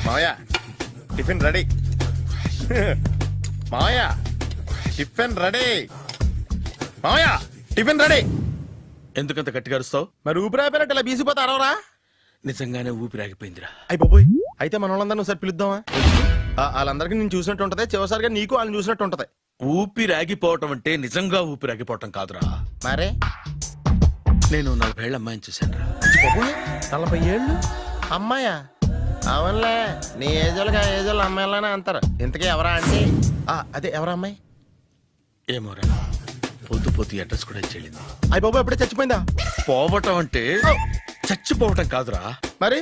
మావయ్య tiffin ready. మావయ్య tiffin ready. మావయ్య టిఫిన్ రెడీ. ఎందుకంత గట్టిగా అరుస్తావు? మరి ఊపిరాయిపోయినట్టు ఇలా బీసిపోతే అరవరా? నిజంగానే ఊపిరాగిపోయిందిరా. అయ్యి బాబోయ్, అయితే మన వాళ్ళందరినీ ఒకసారి పిలుద్దామా? వాళ్ళందరికీ నేను చూసినట్టు ఉంటది, చివరిసారిగా నీకు వాళ్ళని చూసినట్టు ఉంటది. ఊపిరాగిపోవటం అంటే నిజంగా ఊపిరాగిపోవటం కాదురా. మరే నేను 40 ఏళ్ల అమ్మాయిని చూశాను రా. 40 ఏళ్ళు అమ్మాయా? అవునులే, నీ ఏజోళ్ళకి ఆ ఏజోళ్ళు అమ్మాయిలానే అంటారు. ఇంతకీ ఎవరా అంటే? అదే ఎవరా అమ్మాయి? ఏమోరా, పోతూ పోతూ అడ్రస్ కూడా చెల్లింది. అయ్యి బాబు ఎప్పుడే చచ్చిపోయిందా? పోవటం అంటే చచ్చిపోవటం కాదురా, మరి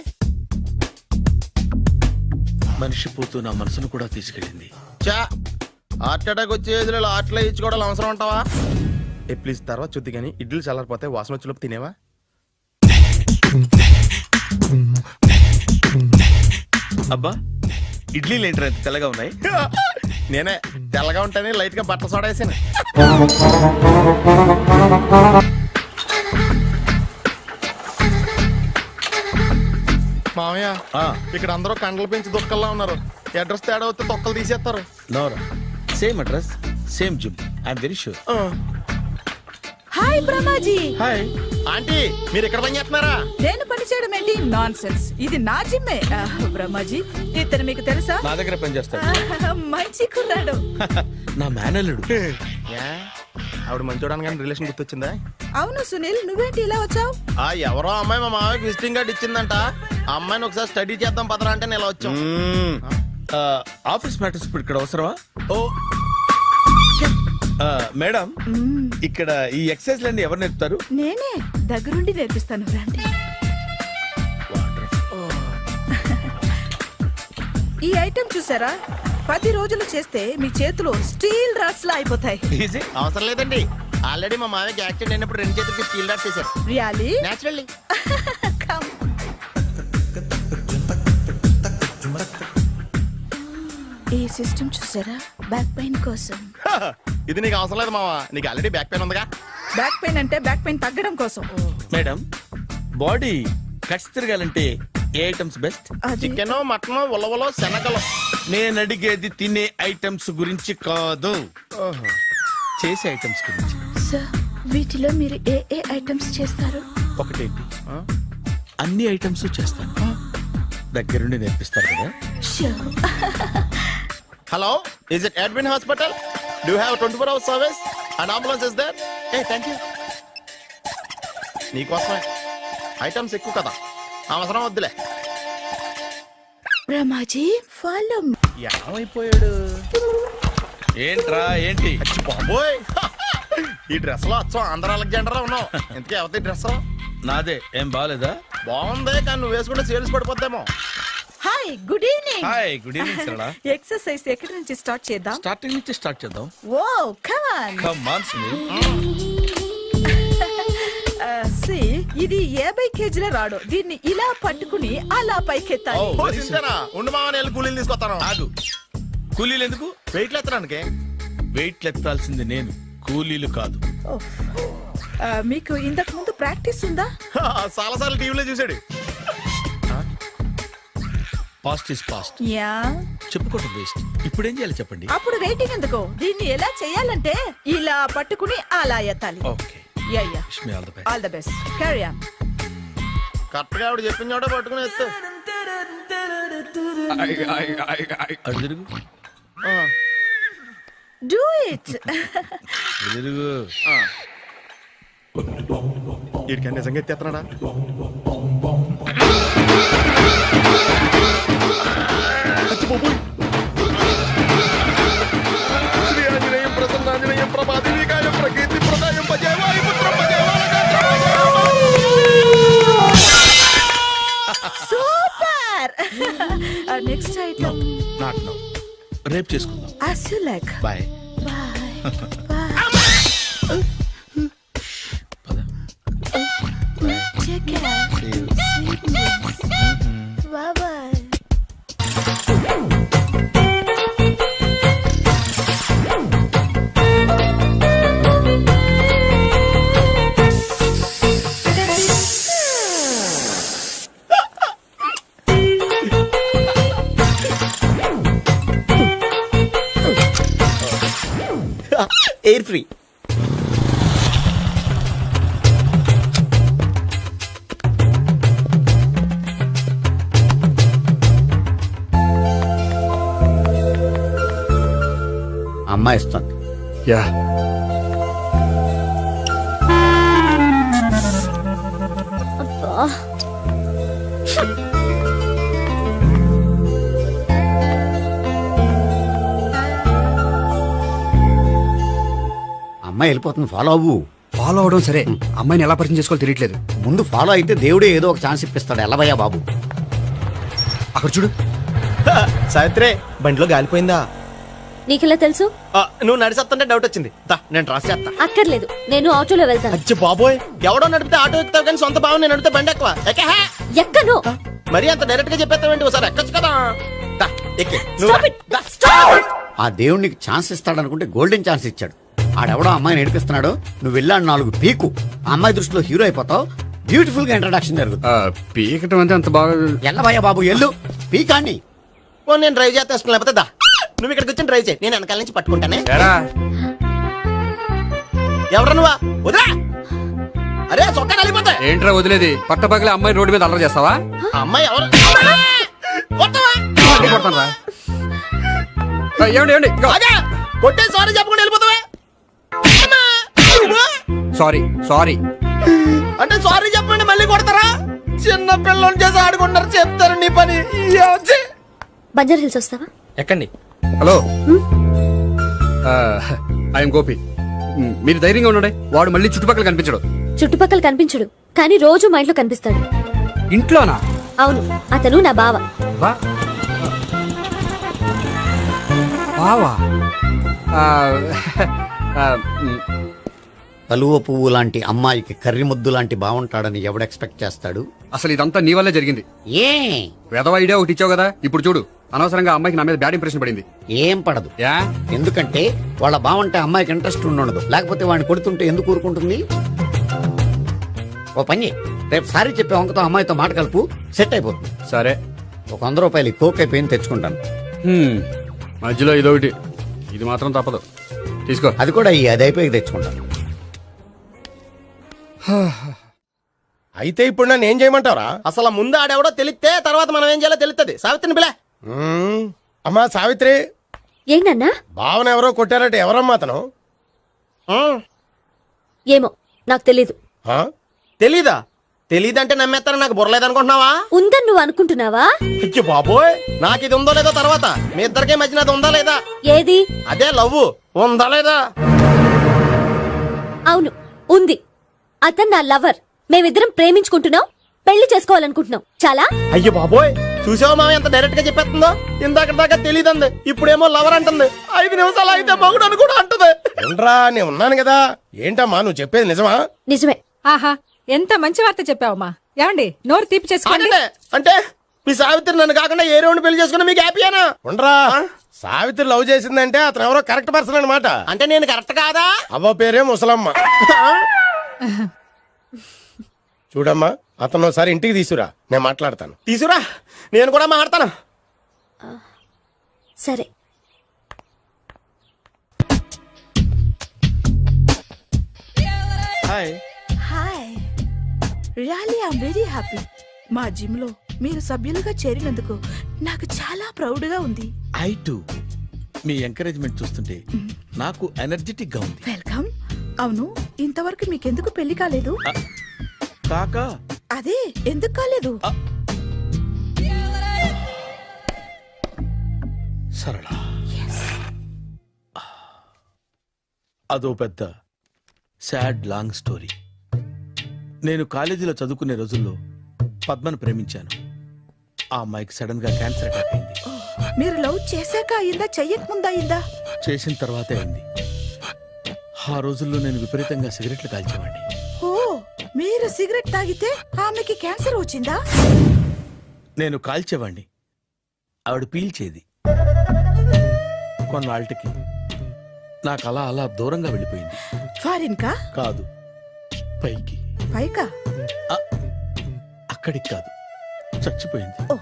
మనిషి పోతూ నా మనసును కూడా తీసుకెళ్ళింది. చా, హార్ట్ అటాక్ వచ్చే ఏజ్లో హార్ట్లో ఇచ్చుకోవడం అవసరం ఉంటావా? ప్లీజ్ తర్వాత చూద్ది కానీ ఇడ్లీ చల్లారిపోతే వాసన వచ్చేలోపు తినేవా? అబ్బా, ఇడ్లీలు ఏంట్రా ఇంత తెల్లగా ఉన్నాయి? నేనే తెల్లగా ఉంటానే లైట్ గా బట్టలు సోడేసాను. మామయ్య, ఇక్కడ అందరూ కండలు పెంచి దుక్కల్లా ఉన్నారు. అడ్రస్ తేడా వస్తే తొక్కలు తీసేస్తారు. నోరా, same address, same gym. I'm very sure. Hi Brahmaji. Hi aunty, మీరు ఇక్కడ పని చేస్తున్నారా? నేను పని చేయడం ఏంటి? Nonsense. ఇది నా జిమ్మే. బ్రహ్మాజీ, ఇతను మీకు తెలుసా? నా దగ్గర పని చేస్తాడు. మంచి కుర్రాడు. నా మేనల్లుడు. ఆవిడ మంచోడానికి కానీ రిలేషన్ గుర్తొచ్చిందా? అవును సునీల్, నువ్వేంటి ఇలా వచ్చావు? ఎవరో అమ్మాయి మా మామయ్యకి విజిటింగ్ కార్డు ఇచ్చిందంట. ఆ అమ్మాయిని ఒకసారి స్టడీ చేద్దాం పదరా అంటే నేను ఇలా వచ్చాం. ఆఫీస్ మ్యాటర్స్ ఇప్పుడు ఇక్కడ అవసరమా? ఓ మేడం, ఇక్కడ ఈ ఎక్సర్సైజ్ లన్నీ ఎవరు నేర్పుతారు? నేనే దగ్గరుండి నేర్పిస్తాను, రండి. ఈ ఐటెం చూసారా? 10 రోజులు చేస్తే మీ చేతులు స్టీల్ రాట్స్ లా అయిపోతాయి. అవసరం లేదండి, ఆల్రెడీ మా మామయ్యకి యాక్సిడెంట్ అయినప్పుడు 2 చేతులకి స్టీల్ డాట్ చేశారు. రియల్లీ? నేచురల్లీ. కమ్. ఈ సిస్టమ్ చూసారా? బ్యాక్ పెయిన్ కోసం. ఇది నీకు అవసరం లేదు మావా, నీకు ఆల్రెడీ బ్యాక్ పెయిన్ ఉందిగా. బ్యాక్ పెయిన్ అంటే బ్యాక్ పెయిన్ తగ్గడం కోసం. మేడం, బాడీ కట్స్ తిరగాలంటే ఏ ఐటమ్స్ బెస్ట్? చికెన్, మటన్, ఉలవలో, శనగలు. నేను అడిగేది తినే ఐటమ్స్ గురించి కాదు, చేసే ఐటమ్స్ గురించి. సార్, వీటిలో మీరు ఏ ఏ ఐటమ్స్ చేస్తారు? ఒకటేంటి, అన్ని ఐటమ్స్ చేస్తాను. దగ్గరుండి నేర్పిస్తారు కదా. Hello, is it admin hospital? Do you have 24 hours service and ambulance is there? Thank you. నీకోసమే. ఐటమ్స్ ఎక్కువ కదా, అవసరం వద్దులే. రమాజీ, ఫాలో. ఏమైపోయాడు? ఏంట్రా ఏంటి? బాబోయ్, ఈ డ్రెస్ లో వచ్చాం ఆంధ్ర అలెగ్జాండర్ ఉన్నావు. ఇంతకీ ఎవరి డ్రెస్? నాదే. ఏం బాగాలేదా? బాగుంది, కానీ నువ్వు వేసుకుంటే సేల్స్ పడిపోద్దేమో. Hi, good evening. Hi, good evening Sarala. Exercise ఎక్కడి నుంచి స్టార్ట్ చేద్దాం? స్టార్టింగ్ నుంచి స్టార్ట్ చేద్దాం. Oh come on. Come on Sunil. ఇది 50 కేజీల రాడు. దీన్ని ఇలా పట్టుకుని అలా పైకెత్తాలి. ఉండు మామ, నేను కూలీలు తీసుకొస్తాను. ఆగు, కూలీలు ఎందుకు? వెయిట్ ఎత్తడానికి. వెయిట్ ఎత్తాల్సింది నేను, కూలీలు కాదు. మీకు ఇంతకు ముందు ప్రాక్టీస్ ఉందా? చాలా సార్లు టీవీలో చూసాడు. Past is past. యా, చెప్పుకోవడం వేస్ట్. ఇప్పుడు ఏం చేయాలి చెప్పండి. అప్పుడు వెయిటింగ్ ఎందుకు? దీన్ని ఎలా చేయాలంటే ఇలా పట్టుకుని అలా ఎత్తాలి. Okay, ya ya, wish me all the best. All the best. Carry on. Correct గా ఆవిడ చెప్పిన చోట పట్టుకుని ఎత్తు. అటు తిరుగు, డూ ఇట్. అటు తిరుగు. వీడికి నిజంగా ఎత్తేస్తున్నాడా? శ్రీ ఆంజనేయం ప్రసన్నాంజనేయం ప్రభాదేవికాయం ప్రకీర్తి ప్రదాయం భజేవాయు పుత్రం super. Next item not now, రేపు చేసుకుందాం. as you like. Bye. Bye. Take care. Sweet dreams. Bye bye. Air free. అమ్మాయి ఇస్తుంది. యా అమ్మాయి వెళ్ళిపోతుంది, ఫాలో అవ్వు. ఫాలో అవడం సరే, అమ్మాయిని ఎలా పరిచయం చేసుకోవాలో తెలియట్లేదు. ముందు ఫాలో అయితే దేవుడే ఏదో ఒక ఛాన్స్ ఇప్పిస్తాడు. ఎల్లవయ్యా బాబు. అక్కడ చూడు. సావిత్రి బండిలో గాలిపోయిందా? నీకెలా తెలుసు? నువ్వు నడిచేస్తుంటే డౌట్ వచ్చింది. దా, నేను డ్రాస్ చేస్తా. అక్కర్లేదు, నేను ఆటోలో వెళ్తాను. అచ్చి బాబోయ్, ఎవడో నడిపితే ఆటో ఎక్కుతావు కానీ సొంత భావం నేను నడిపితే బండి ఎక్కువ. ఎక్కే. ఎక్కను. మరి అంత డైరెక్ట్ గా చెప్పేస్తావేంటి? ఒకసారి ఎక్కొచ్చు కదా. దా, ఎక్కే. నువ్వు Stop రా. it. దా. Stop it. ఆ దేవుడికి ఛాన్స్ ఇస్తాడనుకుంటే గోల్డెన్ ఛాన్స్ ఇచ్చాడు. ఆడెవడో అమ్మాయిని నడిపిస్తున్నాడు, నువ్వు వెళ్ళాడు 4 పీకు. ఆ అమ్మాయి దృష్టిలో హీరో అయిపోతావు. బ్యూటిఫుల్ గా ఇంట్రడక్షన్ జరుగుతుంది. పీకటం అంటే అంత బాగా. ఎల్లవయ్యా బాబు, ఎల్లు పీకాన్ని. ఓ, నేను డ్రైవ్ చేస్తాను. లేకపోతే దా, నువ్వు ఇక్కడికి వచ్చి డ్రైవ్ చేయి, నేను వెనకాల నుంచి పట్టుకుంటానే. ఎరా ఎవరు నువ్వా? వదిలా. అరే చొక్కా కలిపోతా. ఏంట్రా వదిలేది? పట్టపగలే అమ్మాయి రోడ్డు మీద అల్లరి చేస్తావా? అమ్మాయి ఎవరు? కొడతావా? అడ్డు కొడతానురా. ఏమండి ఏమండి? అదే కొట్టే సారీ చెప్పకుండా వెళ్ళిపోతావా? Sorry sorry. అంటే సారీ చెప్పండి మళ్ళీ కొడతారా? చిన్న పిల్లలు చేసి ఆడుకుంటారు, చెప్తారు నీ పని. బంజారా హిల్స్ వస్తావా? ఎక్కండి. Hello, I'm Gopi. మీరు ధైర్యంగా ఉండండి. వాడు మళ్ళీ చుట్టుపక్కల కనిపించడు. చుట్టుపక్కల కనిపించడు, కానీ రోజు మా ఇంట్లో కనిపిస్తాడు. ఇంట్లోనా? అవును, అతను నా బావ. బా- బావా? ఆ, ఆ, కలువ పువ్వు లాంటి అమ్మాయికి కర్రి ముద్దు లాంటి బాగుంటాడని ఎవడు ఎక్స్పెక్ట్ చేస్తాడు? అసలు ఇదంతా నీ వల్లే జరిగింది. ఏ వెధవ ఐడియా ఒకటి ఇచ్చావు కదా, ఇప్పుడు చూడు. అనవసరంగా అమ్మాయికి నా మీద బ్యాడ్ ఇంప్రెషన్ పడింది. ఏం పడదు. యా, ఎందుకంటే వాళ్ళ బాగుంటే అమ్మాయికి ఇంట్రెస్ట్ ఉండదు. లేకపోతే వాడిని కొడుతుంటే ఎందుకు ఊరుకుంటుంది? ఓ పని, రేపు సారీ చెప్పే వంకతో అమ్మాయితో మాట కలుపు, సెట్ అయిపోతుంది. సరే. ఒక 100 రూపాయలు కోక్ అయిపోయింది, తెచ్చుకుంటాను. మధ్యలో ఇదొకటి, ఇది మాత్రం తప్పదు. తీసుకో. అది కూడా అది అయిపోయి తెచ్చుకుంటాను. అయితే ఇప్పుడు నన్ను ఏం చేయమంటారా? అసలు ముందు ఆడెవడో తెలిస్తే తర్వాత మనం ఏం చేయాలో తెలుస్తుంది. సావిత్రిని పిల్ల. అమ్మా సావిత్రి, ఏంటన్నా? భావన ఎవరో కొట్టారట. ఎవరమ్మా అతను? ఏమో, నాకు తెలీదు. ఆ? తెలీదా? తెలీదంటే నమ్మేస్తారని నాకు బుర్రలేదనుకుంటున్నావా? ఉందని నువ్వు అనుకుంటున్నావా? అయ్యో బాబోయ్, నాకు ఇది ఉందో లేదో తర్వాత. మీ ఇద్దరికే మధ్యన అది ఉందా లేదా? ఏది? అదే లవ్ ఉందా లేదా? అవును, ఉంది. అతను నా లవర్. మేమిద్దరం ప్రేమించుకుంటున్నాం, పెళ్లి చేసుకోవాలనుకుంటున్నాం. చాలా. అయ్యో బాబోయ్, చూసావా మామ ఎంత డైరెక్ట్ గా చెప్పేస్తుందో? ఇందాక దాకా తెలియదండి, ఇప్పుడేమో లవర్ అంటుంది. 5 నిమిషాలు అయితే మగుడు అని కూడా అంటుంది. ఏంట్రా, నేను ఉన్నాను కదా. ఏంటమ్మా నువ్వు చెప్పేది నిజమా? నిజమే. ఆహా, ఎంత మంచి వార్త చెప్పావమ్మా. ఏమండి, నోరు తీపి చేసుకోండి. అంటే మీ సావిత్రి నన్ను కాకుండా ఏ రౌండ్ పెళ్లి చేసుకున్నా మీకు హ్యాపీయేనా? ఉండరా, సావిత్రి లవ్ చేసిందంటే అతను ఎవరో కరెక్ట్ పర్సన్ అనమాట. అంటే నేను కరెక్ట్ కాదా? అవ్వ పేరే ముసలమ్మ. చూడమ్మా, అతను ఒకసారి ఇంటికి తీసుకురా, నేను మాట్లాడతాను. తీసురా, నేను కూడా మాట్లాడతాను. సరే. Hi. Hi, really I'm very happy. మా జిమ్ లో మీరు సభ్యులుగా చేరినందుకు నాకు చాలా ప్రౌడ్ గా ఉంది. ఐ టు మీ ఎంకరేజ్మెంట్ చూస్తుంటే నాకు ఎనర్జెటిక్ గా ఉంది. వెల్కమ్. అవును, ఇంతవరకు మీకెందుకు పెళ్లి కాలేదు? కాకా అదే, ఎందుకు కాలేదు? సరళ, అదో పెద్ద సాడ్ లాంగ్ స్టోరీ. నేను కాలేజీలో చదువుకునే రోజుల్లో పద్మను ప్రేమించాను. ఆ అమ్మాయికి సడన్ గా క్యాన్సర్ అటాక్ అయింది. మీరు లవ్ చేశాక అయిందా, చెయ్యక ముందా అయిందా? చేసిన తర్వాతే అయింది. ఆ రోజుల్లో నేను విపరీతంగా సిగరెట్లు కాల్చేవాడిని. ఓ, మీరు సిగరెట్ తాగితే ఆమెకి క్యాన్సర్ వచ్చిందా? నేను కాల్చేవాణ్ణి, ఆవిడ పీల్చేది. కొన్నాళ్ళకి నాకు అలా అలా దూరంగా వెళ్ళిపోయింది. ఫారిన్ కా? కాదు, పైకి. పైకా? అక్కడికి కాదు, చచ్చిపోయింది. ఓ,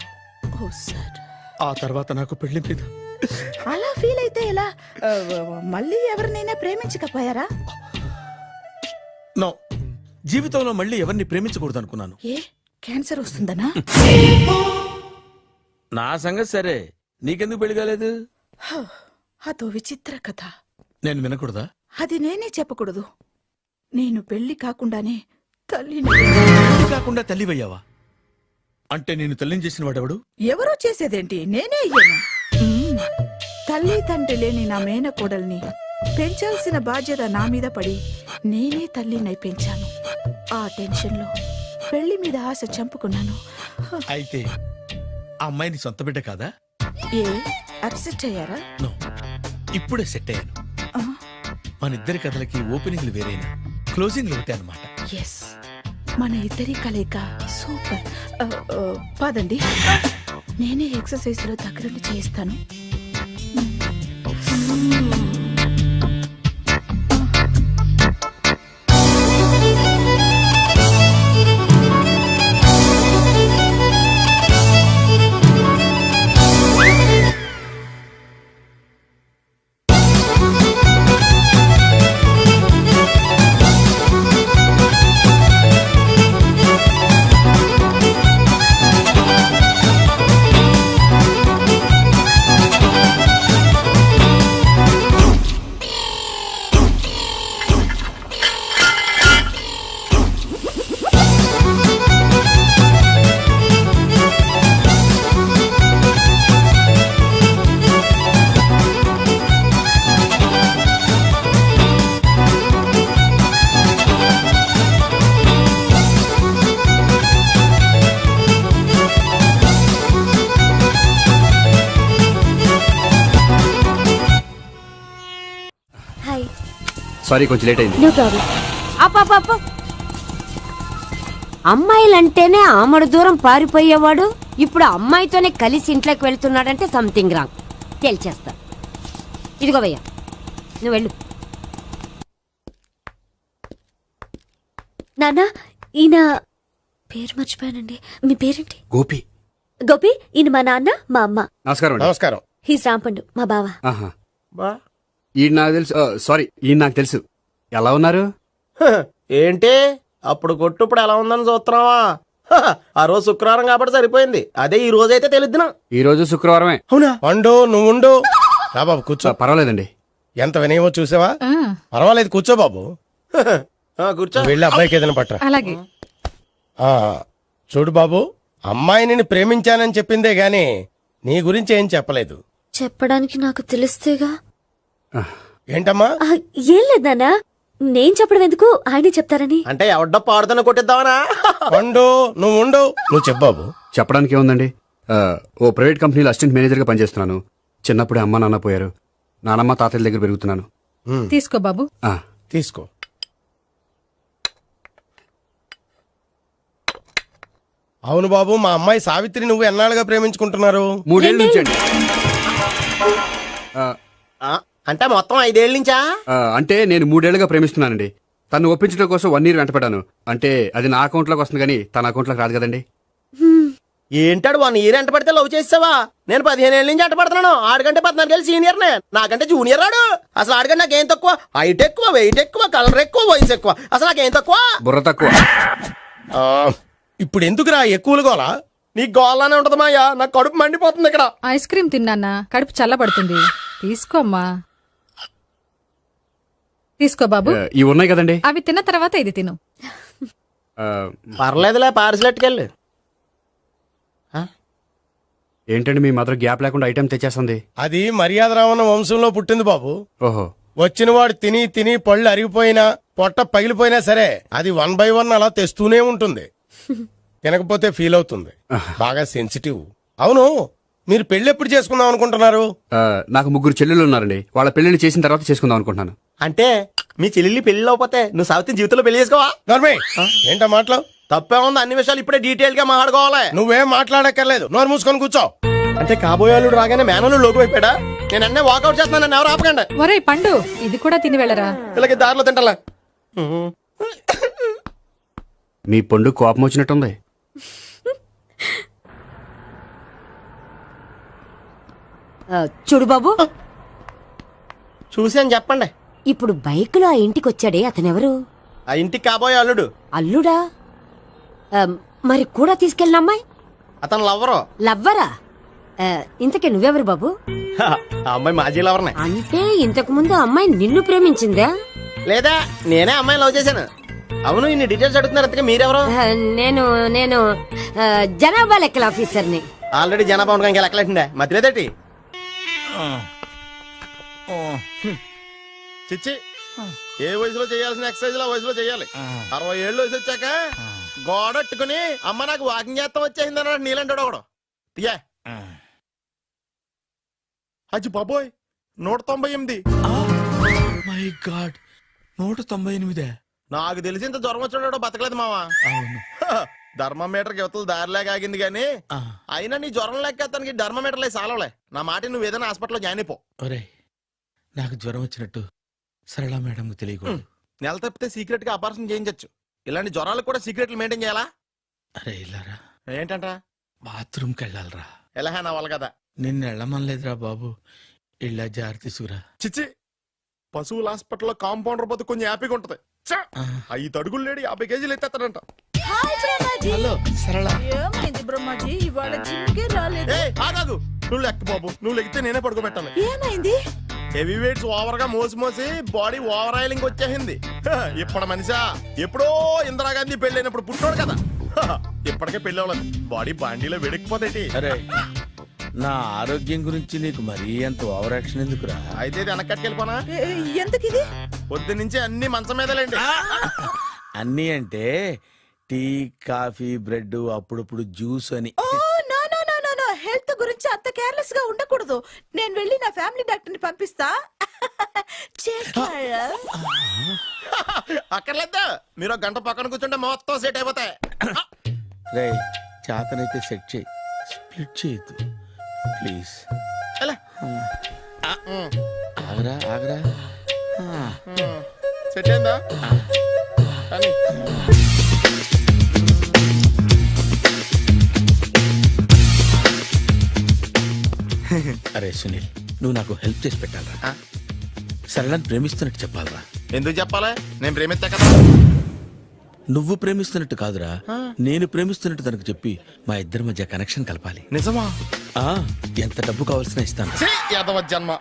ఓ సార్. ఆ తర్వాత నాకు పెళ్లి మీద అలా ఫీల్ అయితే ఎలా? మళ్ళీ ఎవరినైనా ప్రేమించకపోయారా? నో, జీవితంలో మళ్ళీ ఎవరిని ప్రేమించకూడదు అనుకున్నాను. ఏ క్యాన్సర్ వస్తుందనా? నా సంగతి సరే, నీకెందుకు పెళ్లి కాలేదు? అదో విచిత్ర కథ. నేను వినకూడదా? అది నేనే చెప్పకూడదు. నేను పెళ్లి కాకుండానే తల్లిని. పెళ్లి కాకుండా తల్లివయ్యావా? అంటే నేను తల్లిని చేసిన వాడెవడు? ఎవరో చేసేదేంటి, నేనే అయ్యాను. తల్లి తండ్రి లేని నా మేనకోడల్ని పెంచాల్సిన బాధ్యత నా మీద పడి నేనే తల్లినై పెంచాను. ఆ టెన్షన్లో పెళ్లి మీద ఆశ చంపుకున్నాను. అయితే ఆ అమ్మాయిని సొంత బిడ్డ కాదా? ఏ అప్సెట్ అయ్యారా? నో, ఇప్పుడే సెట్ అయ్యాను. ఆ, మన ఇద్దరి కథలకి ఓపెనింగ్లు వేరైనా క్లోజింగ్లు ఒకటే అనమాట. ఎస్, మన ఇద్దరి కలయిక సూపర్. పదండి, నేనే ఎక్సర్సైజ్ లో దగ్గరుండి చేయిస్తాను. హాయ్. సారీ, కొంచెం లేట్ అయింది. No problem. అప్ప అమ్మాయిలంటేనే ఆమడు దూరం పారిపోయేవాడు ఇప్పుడు అమ్మాయితోనే కలిసి ఇంట్లోకి వెళ్తున్నాడంటే సంథింగ్ రాంగ్. తేల్చేస్తా. ఇదిగో భయ్యా, నువ్వు వెళ్ళు. నాన్న, ఈయన పేరు మర్చిపోయానండి. మీ పేరేంటి? గోపి. గోపి, ఈయన మా నాన్న, మా అమ్మ. నమస్కారం అండి. నమస్కారం. హీస్ రాంపండు, మా బావ. ఆహా. బా ఈయన నాకు తెలుసు. సారీ, ఈయన నాకు తెలుసు. ఎలా ఉన్నారు? హ, ఏంటి అప్పుడు కొట్టు ఇప్పుడు ఎలా ఉందని చూస్తున్నావా? హ, ఆ రోజు శుక్రవారం కాబట్టి సరిపోయింది. అదే ఈ రోజు అయితే తెలిద్దునా. ఈ రోజు శుక్రవారమే. అవునా? పండు నువ్వు ఉండు. రా బాబు కూర్చో. పర్వాలేదండి. ఎంత వినయమో చూసావా? పర్వాలేదు, కూర్చో బాబు. కూర్చో. నువ్వు వెళ్ళి అబ్బాయికి ఏదైనా పట్టరా. అలాగే. ఆ, చూడు బాబు, అమ్మాయిని నేను ప్రేమించానని చెప్పిందే గాని నీ గురించి ఏం చెప్పలేదు. చెప్పడానికి నాకు తెలిస్తేగా. ఏంటమ్మా? ఆ, ఏం లేదు నాన్న, నేను చెప్పడం ఎందుకు, ఆయనే చెప్తారని. అంటే ఎవడ్డో పాడుతున్న కొట్టిద్దామనా? పండు నువ్వు ఉండు. నువ్వు చెప్పు బాబు. చెప్పడానికి ఏముందండి, ఓ ప్రైవేట్ కంపెనీలో అసిస్టెంట్ మేనేజర్గా పనిచేస్తున్నాను. చిన్నప్పుడే అమ్మ నాన్న పోయారు. నానమ్మ తాతయ్య దగ్గర పెరుగుతున్నాను. తీసుకో బాబు. ఆ, తీసుకో. అవును బాబు, మా అమ్మాయి సావిత్రి నువ్వు ఎన్నాళ్ళుగా ప్రేమించుకుంటున్నారు? 3 ఏళ్ళ నుంచి అండి. అంటే మొత్తం 5 ఏళ్ళ నుంచా? అంటే నేను 3 ఏళ్ళుగా ప్రేమిస్తున్నానండి. తను ఒప్పించడం కోసం 1 year వెంటపడ్డాను. అంటే అది నా అకౌంట్లోకి వస్తుంది కానీ తన అకౌంట్లోకి రాదు కదండి. ఏంటాడు 1 year ఎంట పడితే లవ్ చేసావా? నేను 15 ఏళ్ళ నుంచి ఎంట పడుతున్నాను. ఆడికంటే 14 ఏళ్ళు సీనియర్నే, నాకంటే జూనియర్ రాడు. అసలు ఆడికంటే నాకేం తక్కువ? హైట్ ఎక్కువ, వెయిట్ ఎక్కువ, కలర్ ఎక్కువ, వయసు ఎక్కువ. అసలు నాకేం తక్కువ? బుర్ర తక్కువ. ఆ, ఇప్పుడు ఎందుకురా ఎక్కువలు గోలా? నీకు గోల్లానే ఉంటది మాయా, నాకు కడుపు మండిపోతుంది ఇక్కడ. ఐస్ క్రీమ్ తిన్నానా, కడుపు చల్లబడుతుంది. తీసుకోమ్మా. తీసుకో బాబు. ఇవి ఉన్నాయి కదండి. అవి తిన్న తర్వాత ఇది తిను. ఆ, పర్లేదులే, పార్సిలెట్కెళ్ళి. ఏంటండి మీ మదర్ గ్యాప్ లేకుండా ఐటెం తెచ్చేస్తుంది? అది మర్యాద రావణ వంశంలో పుట్టింది బాబు. ఓహో. వచ్చినవాడు తిని తిని పళ్ళు అరిగిపోయినా పొట్ట పగిలిపోయినా సరే అది 1 by 1 అలా తెస్తూనే ఉంటుంది. తినకపోతే ఫీల్ అవుతుంది. బాగా సెన్సిటివ్. అవును, మీరు పెళ్లి ఎప్పుడు చేసుకుందాం అనుకుంటున్నారు? నాకు 3 చెల్లెళ్ళు ఉన్నారండి. వాళ్ళ పెళ్లిని చేసిన తర్వాత చేసుకుందాం అనుకుంటున్నాను. అంటే మీ చెల్లెల్ని పెళ్లి లేకపోతే నువ్వు సావిత్రి జీవితంలో పెళ్లి చేసుకోవా? నోర్మే, ఏంటా మాటలు? తప్పే ఉంది, అన్ని విషయాలు ఇప్పుడే డీటెయిల్ గా మాట్లాడుకోవాలి. నువ్వేం మాట్లాడక్కర్లేదు, నోరు మూసుకొని కూర్చో. అంటే కాబోయే వాళ్ళు రాగానే మేనలు లోకి అయిపోయాడా? నేను అన్నీ వాకౌట్ చేస్తున్నాను, నన్ను ఎవరు ఆపకండి. ఒరే పండు, ఇది కూడా తిని వెళ్ళరా. వీళ్ళకి దారిలో తింటలే. మీ పండు కోపం వచ్చినట్టుంది. చూడు బాబు, చూసాను చెప్పండి. ఇప్పుడు బైక్లో ఆ ఇంటికి వచ్చాడే అతనెవరు? ఆ ఇంటికి కాబోయే అల్లుడు. అల్లుడా? మరి కూడా తీసుకెళ్ళిన అమ్మాయి అతను లవ్వరు. లవ్వరా? ఇంతకీ నువ్వెవరు బాబు? ఆ అమ్మాయి మాజీ లవర్నే. అంటే ఇంతకు ముందు ఆ అమ్మాయి నిన్ను ప్రేమించిందా? లేదా నేనే అమ్మాయిని లవ్ చేశాను. అవును, ఇన్ని డీటెయిల్స్ అడుగుతున్నారు. అంతగా మీరెవరు? నేను నేను జనాభా లెక్కల ఆఫీసర్ని. ఆల్రెడీ జనాభా ఉండగా ఇంకా లెక్కలేటండే మధ్యలేదేటి. చిచ్చి, ఏ వయసులో చేయాల్సిన ఎక్సర్సైజ్ ఆ వయసులో చేయాలి. 60 ఏళ్ళు వయసు వచ్చాక గోడట్టుకుని అమ్మ నాకు వాకింగ్ చేస్తాం వచ్చేసింది అన్నాడు నీలంటాడు ఒకడు. తీయా అచ్చి బాబోయ్, 198. My God, 198. నాకు తెలిసి ఇంత జ్వరం వచ్చాడో బతకలేదు మావా. అవును. ధర్మమీటర్ యువతలు దారిలాగా ఆగింది గానీ అయినా నీ జ్వరం లెక్క అతనికి ధర్మమీటర్లే సాలవలే. నా మాట నువ్వు ఏదైనా హాస్పిటల్లో జాయిన్ అయిపో. ఒరే, నాకు జ్వరం వచ్చినట్టు సరళ మేడంకు తెలియకూడదు. నెల తప్పితే సీక్రెట్ గా ఆపరేషన్ చేయించచ్చు. ఇలాంటి జ్వరాలకు కూడా సీక్రెట్లు మెయింటైన్ చేయాలా? అరే ఇల్లారా, ఏంటంట? బాత్రూమ్కి వెళ్ళాలరా. ఎలా నా వాళ్ళ కదా. నిన్ను వెళ్ళమనలేదురా బాబు, ఇళ్ళ జారి తీసుకురా. చిచ్చి, పశువుల హాస్పిటల్లో కాంపౌండర్ బతు కొంచెం హ్యాపీగా ఉంటది. 5 అడుగులు లేడి 50 కేజీలు ఎత్తేస్తాడంట. హలో సరళ. ఏమైంది బ్రహ్మాజీ, ఇవాళ జిమ్కే రాలేదు? ఆగాగు, నువ్వు లెక్క బాబు. నువ్వు లెక్కితే నేనే పడుకోబెట్టాలి. ఏమైంది? హెవీ వెయిట్స్ ఓవర్ గా మోసి బాడీ ఓవర్ ఆయిలింగ్ వచ్చేసింది. ఇప్పుడు మనిషా ఎప్పుడో ఇందిరాగాంధీ పెళ్ళైనప్పుడు పుట్టాడు కదా. ఇప్పటికే పెళ్ళి అవ్వలేదు, బాడీ బాండీలో వెడికిపోతేటి. అరే, నా ఆరోగ్యం గురించి నీకు మరీ అంత ఓవర్ యాక్షన్ ఎందుకురా? అయితే ఇది వెనక్కట్టుకెళ్ళిపోనా? ఎందుకిది? పొద్దు నుంచి అన్ని మంచం మీదలేండి. అన్నీ అంటే టీ, కాఫీ, బ్రెడ్, అప్పుడప్పుడు జ్యూస్ అని. Oh no no no no no, health గురించి అంత కేర్లెస్ గా ఉండకూడదు. నేను వెళ్ళి నా ఫ్యామిలీ డాక్టర్ ని పంపిస్తా. అక్కర్లేద్దా, మీరు 1 గంట పక్కన కూర్చుంటే మొత్తం సెట్ అయిపోతాయి. రే, చేతనైతే సెట్ చేయి, స్ప్లిట్ చేయొద్దు ప్లీజ్. ఎలా? ఆగరా ఆగరా. సెట్ అయిందా? కానీ అరే సునీల్, నువ్వు నాకు హెల్ప్ చేసి పెట్టాలరా. సరళని ప్రేమిస్తున్నట్టు చెప్పాలరా. ఎందుకు చెప్పాలి? నేను ప్రేమిస్తా కదా. నువ్వు ప్రేమిస్తున్నట్టు కాదురా, నేను ప్రేమిస్తున్నట్టు తనకు చెప్పి మా ఇద్దరి మధ్య కనెక్షన్ కలపాలి. నిజమా? ఆ, ఎంత డబ్బు కావాల్సిన ఇస్తాను. యాదవ జన్మ.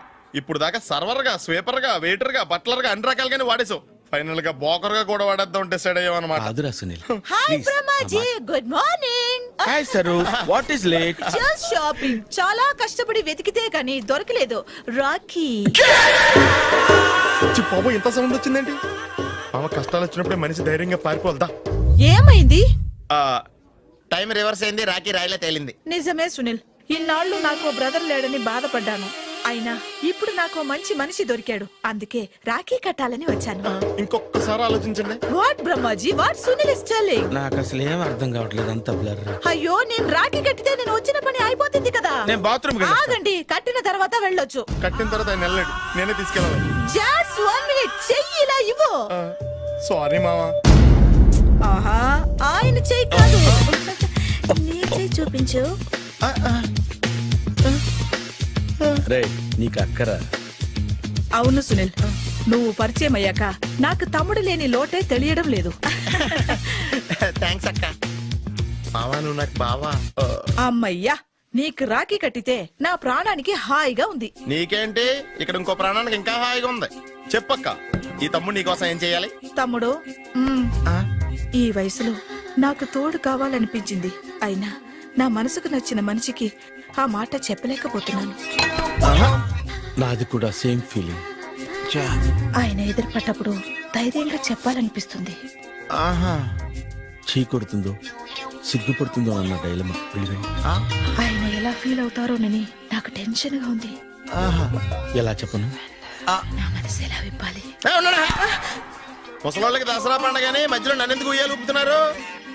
ఇప్పుడు దాకా సర్వర్ గా, స్వీపర్ గా, వెయిటర్ గా, బట్లర్ గా అన్ని రకాలుగానే వాడేసావు. ఫైనల్ గా బోకర్ గా కూడా వాడేద్దాం డిసైడ్ అయ్యామన్నమాట. కాదురా Sunil. Hi Brahmaji, good morning. Hi sir, what is late? Just shopping. చాలా కష్టపడి వెతికితే కానీ దొరకలేదు. రాఖీ. బాబు, ఇంత సౌండ్ వచ్చిందేంటి? మామ, కష్టాలు వచ్చినప్పుడే మనిషి ధైర్యంగా పారిపోదా. ఏమైంది? టైం రివర్స్ అయింది, రాఖీ రాయిలా తేలింది. నిజమే సునీల్, ఇన్నాళ్ళు నాకు బ్రదర్ లేడని బాధపడ్డాను. అయినా ఇప్పుడు నాకు మంచి మనిషి దొరికాడు. అందుకే రాఖీ కట్టాలని వచ్చాను. ఇంకొకసారి ఆలోచించండి. What Brahmaji, what Sunil is telling? నాకు అసలు ఏం అర్థం కావట్లేదు, అంత బ్లర్. అయ్యో, నేను రాఖీ కట్టితే నేను వచ్చిన పని అయిపోతుంది కదా. నేను బాత్రూమ్ ఆగండి, కట్టిన తర్వాత వెళ్ళొచ్చు. కట్టిన తర్వాత ఆయన వెళ్ళాడు, నేనే తీసుకెళ్ళాలి. జస్ట్ 1 మినిట్, చెయ్యి ఇలా ఇవ్వు. సారీ మామా. ఆహా, ఆయన చెయ్యి కాదు, నీ చెయ్యి చూపించు. రే, నీకు అక్కరా? అవును సునీల్, నువ్వు పరిచయం అయ్యాక నాకు తమ్ముడు లేని లోటే తెలియడం లేదు. థ్యాంక్స్ అక్క. మామా, నువ్వు నాకు బావా. అమ్మయ్యా, నీకు రాఖీ కట్టితే నా ప్రాణానికి హాయిగా ఉంది. నీకేంటి, ఇక్కడ ఇంకో ప్రాణానికి ఇంకా హాయిగా ఉంది. చెప్పక్క, ఈ తమ్ముడు నీకోసం ఏం చేయాలి? తమ్ముడు, ఈ వయసులో నాకు తోడు కావాలనిపించింది. అయినా నా మనసుకు నచ్చిన మనిషికి ఆ మాట చెప్పలేకపోతున్నాను. నాది కూడా సేమ్ ఫీలింగ్. ఆయన ఎదురుపడ్డప్పుడు ధైర్యంగా చెప్పాలనిపిస్తుంది. చీ కొడుతుందో సిగ్గుపడుతుందో అన్న డైలమా. ఆయన ఎలా ఫీల్ అవుతారోనని నాకు టెన్షన్ గా ఉంది. ఎలా చెప్పను? నా మనసు ఎలా విప్పాలి? ముసలోళ్ళకి దసరా పండగని మధ్యలో నన్నెందుకు ఉయ్యాలు ఊపుతున్నారు?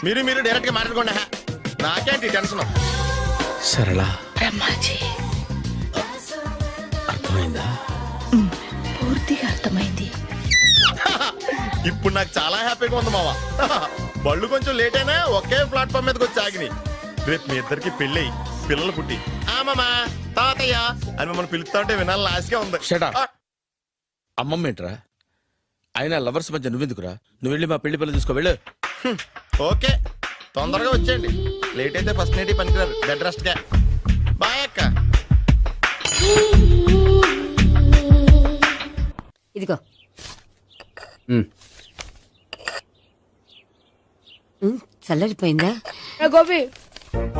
మీరు డైరెక్ట్ గా మాట్లాడుకోండి. నాకేంటి టెన్షన్? సరళ, బ్రహ్మాజీ, అర్థమైందా? పూర్తిగా అర్థమైంది. ఇప్పుడు నాకు చాలా హ్యాపీగా ఉంది మావా. బళ్ళు కొంచెం లేట్ అయినా ఒకే ప్లాట్ఫామ్ మీదకి వచ్చి ఆగినాయి. రేపు మీ ఇద్దరికి పెళ్ళి పిల్లలు పుట్టి ఆ అమ్మమ్మ తాతయ్య అని మిమ్మల్ని పిలుస్తా ఉంటే వినాలి లాస్ట్గా ఉంది. Shut up. అమ్మమ్మ ఏంట్రా? అయినా లవర్స్ మధ్య నువ్వెందుకురా? నువ్వు వెళ్ళి మా పెళ్లి పిల్లలు చూసుకో వెళ్ళు. ఓకే తొందరగా వచ్చేయండి, లేట్ అయితే ఫస్ట్ నైట్ పనికిరారు. బెడ్ రెస్ట్ గా. బాయ్ అక్క. ఇదిగో ఉమ్. చల్లరిపోయిందా? గోపి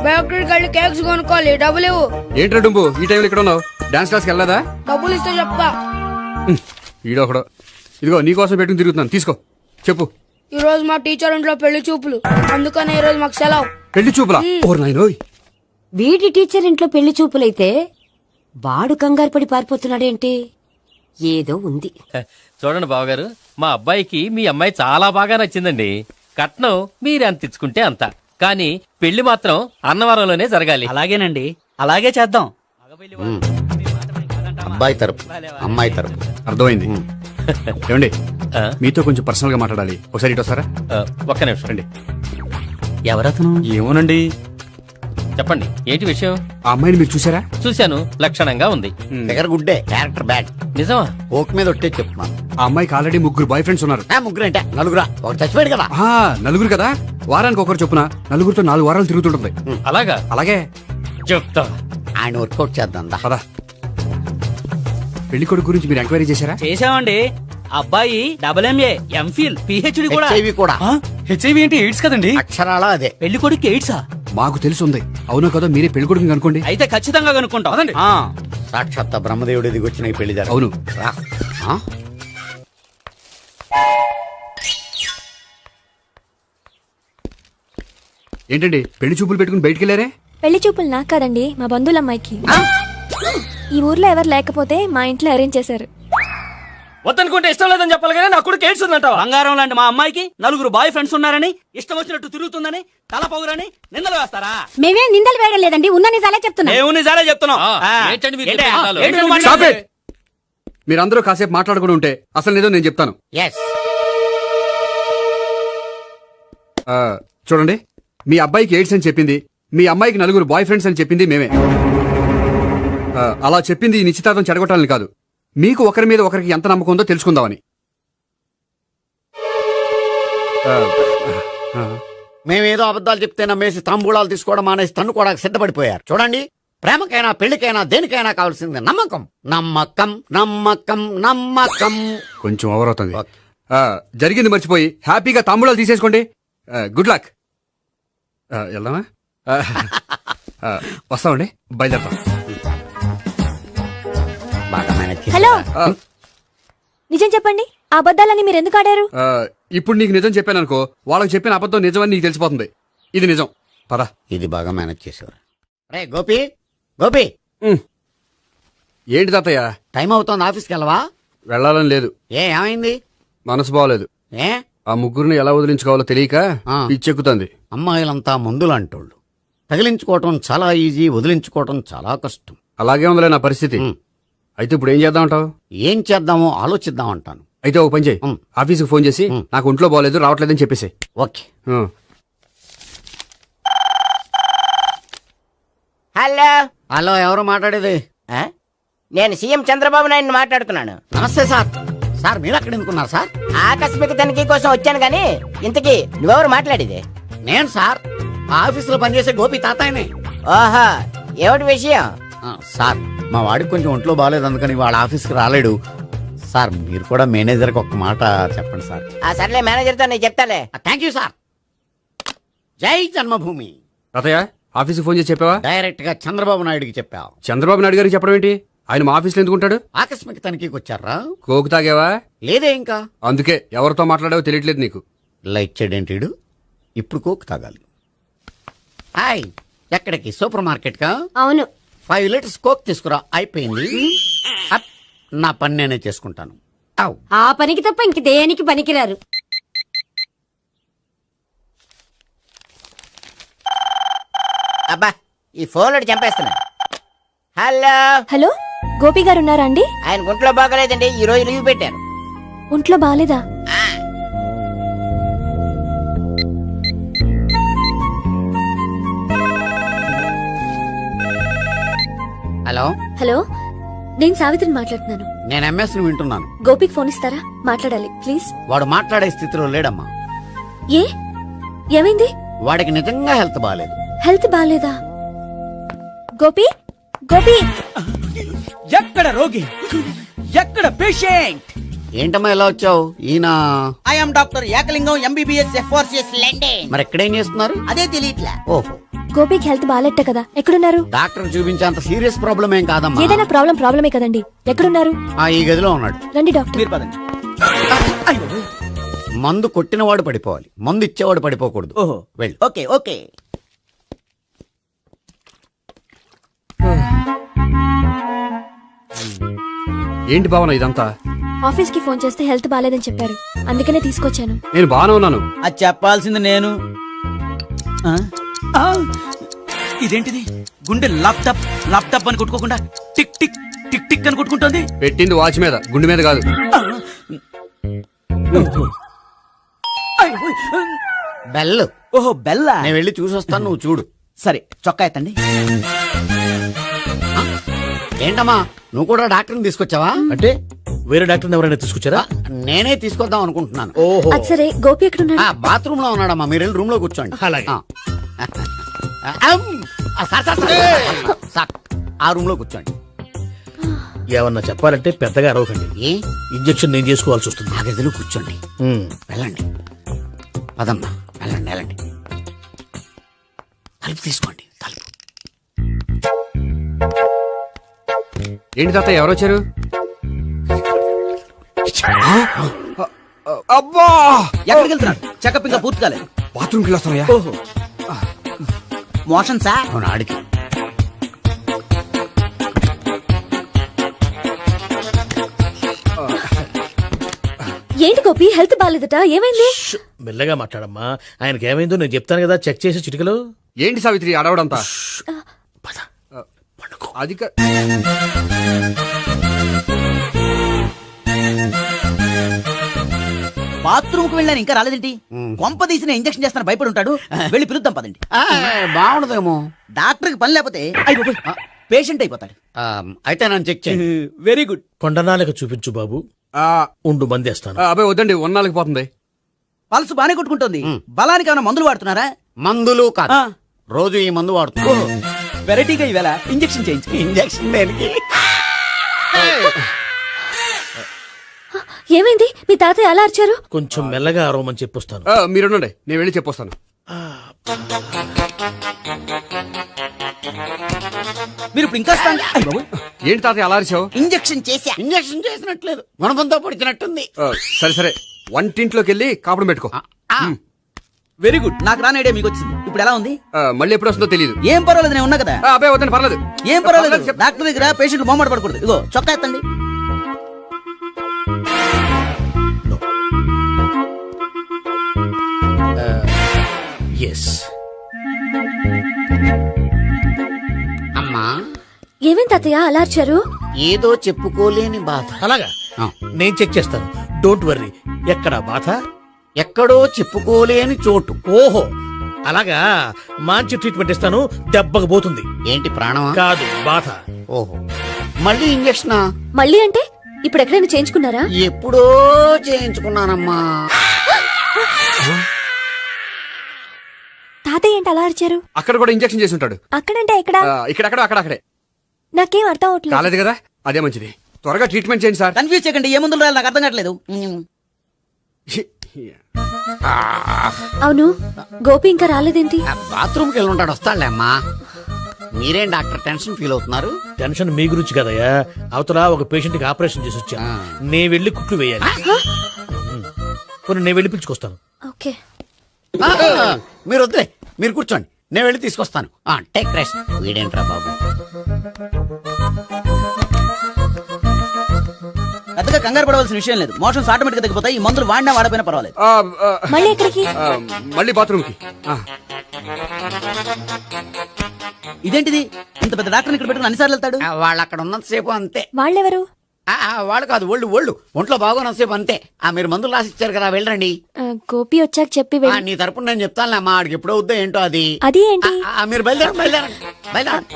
బేకరీకి వెళ్ళి కేక్స్ కొనుక్కోవాలి, డబ్బులు ఇవ్వు. ఏంట్రా డుంబు ఈ టైంలో ఇక్కడ ఉన్నావు? డాన్స్ క్లాస్కి వెళ్ళదా? డబ్బులు ఇస్తే చెప్తా. ఈడొకడు. ఇదిగో నీకోసం పెట్టుకుని తిరుగుతున్నాను, తీసుకో. చెప్పు. ఈ రోజు మా టీచర్ ఇంట్లో పెళ్లి చూపులు, అందుకనే ఈ రోజు మాకు సెలవు. పెళ్లి చూపులా? ఓర్ నాయనోయ్. వీడి టీచర్ ఇంట్లో పెళ్లి చూపులైతే వాడు కంగారు పడి పారిపోతున్నాడేంటి? ఏదో ఉంది. చూడండి బావగారు, మా అబ్బాయికి మీ అమ్మాయి చాలా బాగా నచ్చిందండి. కట్నం మీరు ఎంత ఇచ్చుకుంటే అంత, కానీ పెళ్లి మాత్రం అన్నవరంలోనే జరగాలి. అలాగేనండి, అలాగే చేద్దాం. అబ్బాయి తరపు అమ్మాయి తరపు. అర్థమైంది. ఏమండి ఆ? మీతో కొంచెం పర్సనల్ గా మాట్లాడాలి, ఒకసారి ఇటు వస్తారా? ఒక్క నిమిషం రండి. ఎవరతను? ఏమోనండి. చెప్పండి, ఏంటి విషయం? ఆ అమ్మాయిని మీరు చూసారా? చూశాను, లక్షణంగా ఉంది. ఫిగర్ గుడ్డే, క్యారెక్టర్ బ్యాడ్. నిజమా? ఓక్ మీద ఒట్టే చెప్తున్నాను. ఆ అమ్మాయికి ఆల్రెడీ 3 బాయ్ ఫ్రెండ్స్ ఉన్నారు. ముగ్గురు అంటే నలుగురా, ఒకటి చచ్చిపోయాడు కదా. ఆ, నలుగురు కదా, వారానికి ఒకరు చొప్పున నలుగురితో 4 వారాలు తిరుగుతుంటుంది. అలాగా? అలాగే. చెప్తా. ఆయన వర్కౌట్ చేద్దాం దా. పదా. పెళ్లి కొడుకు గురించి మీరు ఎంక్వైరీ చేశారా? చేసామండి. అబ్బాయి MA, MPhil, PhD కూడా. HIV కూడా. హెచ్ఐవి ఏంటి? ఎయిడ్స్ కదండి. అక్షరాల అదే. పెళ్లి కొడుకు ఎయిడ్సా? మాకు తెలిసి ఉంది. అవునో కదా, మీరే పెళ్లి కొడుకుని అనుకోండి. అయితే ఖచ్చితంగా కనుక్కుంటాం. ఆ. సాక్షాత్ బ్రహ్మదేవుడి దిగి వచ్చిన ఈ పెళ్లి జరగదు. అవును. రా. ఆ? ఏంటండి పెళ్లి చూపులు పెట్టుకుని బయటికి వెళ్ళారే? పెళ్లి చూపులు నాకు కాదండి, మా బంధువుల అమ్మాయికి. ఈ ఊర్లో ఎవరు లేకపోతే మా ఇంట్లో అరేంజ్ చేశారు. వద్దనుకుంటే ఇష్టం లేదని చెప్పాలి కానీ నా కొడుకు ఎయిడ్స్ ఉందంటావా? బంగారం లాంటి మా అమ్మాయికి 4 బాయ్ ఫ్రెండ్స్ ఉన్నారని, ఇష్టం వచ్చినట్టు తిరుగుతుందని, తల పొగరని నిందలు వేస్తారా? మేమే నిందలు వేయడం లేదండి, ఉన్న నిజాలే చెప్తున్నా. మేము నిజాలే చెప్తున్నాం. ఆ, ఆ. ఏంటండి మీరు ఏంటి? చెప్పే నిజాలు? ఏంటి నువ్వు Stop మాట్లాడేది? it! మీరందరూ కాసేపు మాట్లాడుకుని ఉంటే అసలు నిజం నేను చెప్తాను. ఎస్. చూడండి, మీ అబ్బాయికి ఎయిడ్స్ అని చెప్పింది, మీ అమ్మాయికి 4 బాయ్ ఫ్రెండ్స్ అని చెప్పింది మేమే. అలా చెప్పింది ఈ నిశ్చితార్థం చెడగొట్టాలని కాదు, మీకు ఒకరి మీద ఒకరికి ఎంత నమ్మకం ఉందో తెలుసుకుందామని. మేమేదో అబద్ధాలు చెప్తే నమ్మేసి తాంబూలాలు తీసుకోవడం మానేసి తన్నుకోవడానికి సిద్ధపడిపోయారు. చూడండి, ప్రేమకైనా పెళ్లికైనా దేనికైనా కావాల్సింది నమ్మకం. నమ్మకం నమ్మకం నమ్మకం. కొంచెం ఓవర్ అవుతుంది. జరిగింది మర్చిపోయి హ్యాపీగా తాంబూలాలు తీసేసుకోండి. Good luck. వెళ్దామా? వస్తామండి, బయలుదేరతాం. బాగా మేనేజ్ చేశారు. హలో, నిజం చెప్పండి, ఆ అబద్ధాలని మీరు ఎందుకు ఆడారు? ఇప్పుడు నీకు నిజం చెప్పాను అనుకో, వాళ్ళకి చెప్పిన అబద్ధం నిజమని నీకు తెలిసిపోతుంది. ఇది నిజం. పదా. ఇది బాగా మేనేజ్ చేసేవారు. రే గోపి, గోపి, ఏంటి తాతయ్య? టైం అవుతోంది, ఆఫీస్కి వెళ్ళవా? వెళ్ళాలని లేదు. ఏమైంది? మనసు బాగోలేదు. ఏ ఆ ముగ్గురిని ఎలా వదిలించుకోవాలో తెలియక ఆ. పిచ్చెక్కుతుంది. అమ్మాయిలంతా మందులాంటోళ్ళు. తగిలించుకోవటం చాలా ఈజీ, వదిలించుకోవటం చాలా కష్టం. అలాగే ఉందిలే నా పరిస్థితి. అయితే ఇప్పుడు ఏం చేద్దామంటావు? ఏం చేద్దామో ఆలోచిద్దాం అంటాను. అయితే ఒక పని చేయి, ఆఫీస్కి ఫోన్ చేసి నాకు ఒంట్లో బాగోలేదు రావట్లేదని చెప్పేసి. ఓకే. హలో హలో, ఎవరు మాట్లాడేది? నేను సీఎం చంద్రబాబు నాయుడు మాట్లాడుతున్నాను. నమస్తే సార్. సార్ మీరు అక్కడ ఎందుకున్నారు సార్? ఆకస్మిక తనిఖీ కోసం వచ్చాను గాని ఇంతకీ నువ్వెవరు మాట్లాడేది? నేను సార్, ఆ ఆఫీసులో పనిచేసే గోపి తాతాయనే. ఓహో, ఏమిటి విషయం? సార్, మా వాడికి కొంచెం ఒంట్లో బాగాలేదు, అందుకని వాళ్ళ ఆఫీస్కి రాలేడు. సార్ మీరు కూడా మేనేజర్కి ఒక మాట చెప్పండి సార్. ఆ సర్లే, మేనేజర్తో నేను చెప్తాలే. Thank you sir. జై జన్మభూమి. తాతయ్య ఆఫీస్కి ఫోన్ చేసి చెప్పావా? డైరెక్ట్ గా చంద్రబాబు నాయుడుకి చెప్పావు. చంద్రబాబు నాయుడు గారికి చెప్పడం ఏంటి? ఆయన మా ఆఫీస్లో ఎందుకుంటాడు? ఆకస్మిక తనిఖీకి వచ్చారా? కోకు తాగావా? లేదే ఇంకా. అందుకే ఎవరితో మాట్లాడావో తెలియట్లేదు నీకు. లైక్ చేయడేంటిడు, ఇప్పుడు కోక్ తాగాలి. హాయ్, ఎక్కడికి? సూపర్ మార్కెట్ కా? అవును. 5 లీటర్స్ కోక్ తీసుకురా. అయిపోయింది. అప్, నా పని నేనే చేసుకుంటాను. ఔ. ఆ పనికి తప్ప ఇంక దేనికి పనికిరారు. అబ్బా, ఈ ఫోన్లో చంపేస్తున్నా. హలో హలో, గోపి గారు ఉన్నారా అండి? ఆయన గుంట్లో బాగలేదండి, ఈ రోజు లీవ్ పెట్టారు. ఒంట్లో బాగాలేదా? ఆ, హలో, హలో, నేను సావిత్రిని మాట్లాడుతున్నాను. నేను ఎంఎస్ ని వింటున్నాను. గోపికి ఫోన్ ఇస్తారా? మాట్లాడాలి ప్లీజ్. వాడు మాట్లాడే స్థితిలో లేడమ్మా. ఏ ఏమైంది? వాడికి నిజంగా హెల్త్ బాగాలేదు. హెల్త్ బాగాలేదా? గోపి, గోపి, ఎక్కడ రోగి, ఎక్కడ పేషెంట్? ఏంటమ్మా ఎలా వచ్చావు? ఈయన I'm doctor Ekalingam MBBS FRCS London. మరి ఎక్కడేం చేస్తున్నారు? అదే తెలియట్లా. ఓహో, గోపికి హెల్త్ బాగాలెట్ట కదా, ఎక్కడున్నారు? డాక్టర్ చూపించేంత సీరియస్ ప్రాబ్లం ఏం కాదమ్మా. ఏదైనా ప్రాబ్లమే కదండి. ఎక్కడున్నారు? ఈ గదిలో ఉన్నాడు. రండి డాక్టర్. మీరు పదండి. అయ్యో. మందు కొట్టినవాడు పడిపోవాలి, మందు ఇచ్చేవాడు పడిపోకూడదు. ఓహో, వెళ్ళు. Okay okay. ఏంటి భావన ఇదంతా? ఆఫీస్ కి ఫోన్ చేస్తే హెల్త్ బాగాలేదని చెప్పారు, అందుకనే తీసుకొచ్చాను. నేను బాగానే ఉన్నాను. అది చెప్పాల్సింది నేను. ఆ? ఆ! ఇదేంటిది? గుండె లాప్టాప్ లాప్టాప్ అని కొట్టుకోకుండా టిక్ టిక్ టిక్ టిక్ అని కొట్టుకుంటుంది. పెట్టింది వాచ్ మీద, గుండె మీద కాదు. ఆ! అయ్యో. బెల్. ఓహో, బెల్లా. నేను వెళ్ళి చూసొస్తాను, నువ్వు చూడు. సరే, చొక్కా ఎత్తండి. ఏంటమ్మా, నువ్వు కూడా డాక్టర్ని తీసుకొచ్చావా? అంటే వేరే డాక్టర్ని ఎవరైనా తీసుకొచ్చారా? నేనే తీసుకొద్దాం అనుకుంటున్నాను. ఓహో, అది సరే, గోపి ఎక్కడున్నాడు? బాత్రూమ్ లో ఉన్నాడమ్మా, మీరు వెళ్ళి రూమ్ లో కూర్చోండి. అలాగే. సార్, ఆ రూమ్ లో కూర్చోండి. ఏమన్నా చెప్పాలంటే పెద్దగా అరవకండి. ఏ ఇంజెక్షన్ నేను చేసుకోవాల్సి వస్తుంది. ఆ గదిలో కూర్చోండి. వెళ్ళండి, పదమ్మా, వెళ్ళండి వెళ్ళండి. తలుపు తీసుకోండి, తలుపు. ఏంటి తాత ఎవరు వచ్చారు? అబ్బా, ఎక్కడికి వెళ్తున్నాడు? చెకప్ ఇంకా పూర్తి కాలేదు. బాత్రూమ్కి వెళ్ళొస్తానయ్యా. ఓహో, మోషన్ సార్. అవును, ఆడికి. ఏంటి గోపి, హెల్త్ బాగాలేదట, ఏమైంది? మెల్లగా మాట్లాడమ్మా. ఆయనకి ఏమైందో నేను చెప్తాను కదా, చెక్ చేసి చిటికలు. ఏంటి సావిత్రి అడవడంతా? పద, పండుకో. అది బాత్రూమ్ కు వెళ్ళాను, ఇంకా రాలేదేంటి? కొంప తీసిన ఇంజక్షన్ చేస్తాను భయపడి ఉంటాడు. వెళ్ళి పిలుద్దాం పదండి. బాగుండదేమో. డాక్టర్ కి పని లేకపోతే పేషెంట్ అయిపోతాడు. అయితే నన్ను చెక్ చేయండి. Very good. కొండనాలకు చూపించు బాబు, ఉండు మందేస్తాను. అబ్బాయి వద్దండి, ఉన్నాళ్ళకి పోతుంది. పల్సు బానే కొట్టుకుంటుంది. బలానికి ఏమైనా మందులు వాడుతున్నారా? మందులు కాదు, రోజు ఈ మందు వాడుతున్నాను. వెరైటీగా ఈవేళ ఇంజక్షన్ చేయించు. ఇంజక్షన్ దేనికి? ఏమైంది? మీ తాతయ్య అలా అరిచారు? కొంచెం మెల్లగా అరవమని చెప్పొస్తాను. మీరుండండి, నేను వెళ్ళి చెప్పొస్తాను. మీరు ఇప్పుడు ఇంకా ఏంటి తాత అలా అరిచావు? ఇంజక్షన్ చేశా. ఇంజక్షన్ చేసినట్లేదు, గుణపంతో పొడిచినట్టుంది. సరే సరే, వంటింట్లోకి వెళ్ళి కాపుడు పెట్టుకో. Very good. నాకు రాని ఐడియా మీకు వచ్చింది. ఇప్పుడు ఎలా ఉంది? మళ్ళీ ఎప్పుడు వస్తుందో తెలియదు. ఏం పర్వాలేదు, నేను ఉన్నా కదా. అబ్బాయి వద్దండి, పర్లేదు. ఏం పర్వాలేదు. డాక్టర్ దగ్గర పేషెంట్ మొహమాట పడకూడదు. ఇగో చొక్కా ఎత్తండి. ఎస్. అమ్మా, ఏమేం తాతయ్య అలా అరిచారు? ఏదో చెప్పుకోలేని బాధ. అలాగా, నేను చెక్ చేస్తాను. Don't worry. ఎక్కడ బాధ? ఎక్కడో చెప్పుకోలేని చోటు. ఓహో, అలాగా. మంచి ట్రీట్మెంట్ ఇస్తాను, దెబ్బకు పోతుంది. ఏంటి, ప్రాణమా? కాదు, బాధ. ఓహో, మళ్ళీ ఇంజక్షనా? మళ్ళీ అంటే ఇప్పుడు ఎక్కడైనా చేయించుకున్నారా? ఎప్పుడో చేయించుకున్నానమ్మా. తాతయ్య ఏంటి అలా అరిచారు? అక్కడ కూడా ఇంజక్షన్ చేసి ఉంటాడు. అక్కడంటే ఎక్కడ? ఇక్కడక్కడ అక్కడక్కడే. నాకేం అర్థం అవట్లేదు. కాలేదు కదా, అదే మంచిది. త్వరగా ట్రీట్మెంట్ చేయండి సార్. కన్ఫ్యూజ్ చేయకండి. ఏ మందులు రాయాలి నాకు అర్థం కావట్లేదు. అవును, గోపి ఇంకా రాలేదేంటి? బాత్రూమ్కి వెళ్ళి ఉంటాడు, వస్తాడులే అమ్మా. మీరేం డాక్టర్ టెన్షన్ ఫీల్ అవుతున్నారు? టెన్షన్ మీ గురించి కదయ్యా. అవతల ఒక పేషెంట్ కి ఆపరేషన్ చేసి వచ్చా, నేను వెళ్ళి కుట్లు వేయాలి. కొన్ని నేను వెళ్ళి పిలుచుకొస్తాను. ఓకే, మీరు వద్దులే, మీరు కూర్చోండి, నేను వెళ్ళి తీసుకొస్తాను. Take rest. వీడేంట్రా బాబు, పెద్దగా కంగారు పడవలసిన విషయం లేదు. మోషన్స్ ఆటోమేటిక్ గా తగ్గిపోతాయి. ఈ మందులు వాడినా వాడపోయినా పర్వాలేదు. మళ్ళీ ఎక్కడికి? మళ్ళీ బాత్రూమ్కి. ఇదేంటిది? ఇంత పెద్ద డాక్టర్ ఇక్కడ పెట్టుకుని అన్నిసార్లు వెళ్తాడు? వాళ్ళు అక్కడ ఉన్నంతసేపు అంతే. వాళ్ళెవరు? వాళ్ళు కాదు ఒళ్ళు ఒంట్లో బాగోనంతసేపు అంతే. మీరు మందులు రాసి ఇచ్చారు కదా, వెళ్ళండి. గోపి వచ్చాక చెప్పి నీ తరపున నేను చెప్తానులే అమ్మా, ఆడికి ఎప్పుడు అవుద్దో ఏంటో అది. అది ఏంటి? మీరు బయలుదేరండి.